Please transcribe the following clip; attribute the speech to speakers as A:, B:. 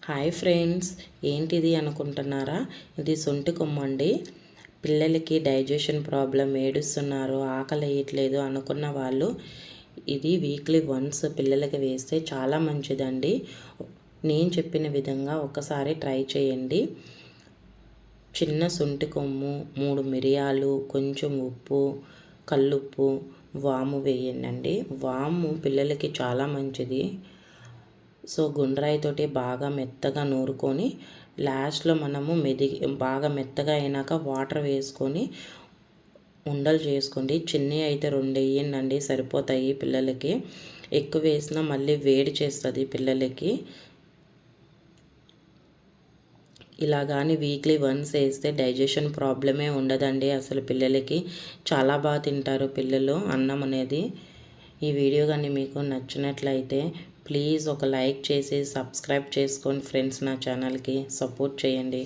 A: Hi friends, ఏంటిది అనుకుంటున్నారా? ఇది సొంటి కొమ్మ అండి. పిల్లలకి డైజెషన్ ప్రాబ్లం, ఏడుస్తున్నారు, ఆకలి వేయట్లేదు అనుకున్న వాళ్ళు ఇది వీక్లీ వన్స్ పిల్లలకి వేస్తే చాలా మంచిదండి. నేను చెప్పిన విధంగా ఒకసారి ట్రై చేయండి. చిన్న సొంటి కొమ్ము, 3 మిరియాలు, కొంచెం ఉప్పు, కల్లుప్పు, వాము వేయండి. వాము పిల్లలకి చాలా మంచిది. సో గుండ్రాయితోటి బాగా మెత్తగా నూరుకొని లాస్ట్లో మనము బాగా మెత్తగా అయినాక వాటర్ వేసుకొని ఉండలు చేసుకోండి. చిన్నవి అయితే 2 వేయండి, సరిపోతాయి. పిల్లలకి ఎక్కువ వేసినా మళ్ళీ వేడి చేస్తుంది పిల్లలకి. ఇలా కానీ వీక్లీ వన్స్ వేస్తే డైజెషన్ ప్రాబ్లమే ఉండదండి. అసలు పిల్లలకి చాలా బాగా తింటారు పిల్లలు అన్నం అనేది. ఈ వీడియో కానీ మీకు నచ్చినట్లయితే ప్లీజ్ ఒక లైక్ చేసి సబ్స్క్రైబ్ చేసుకోండి ఫ్రెండ్స్. నా ఛానల్కి సపోర్ట్ చేయండి.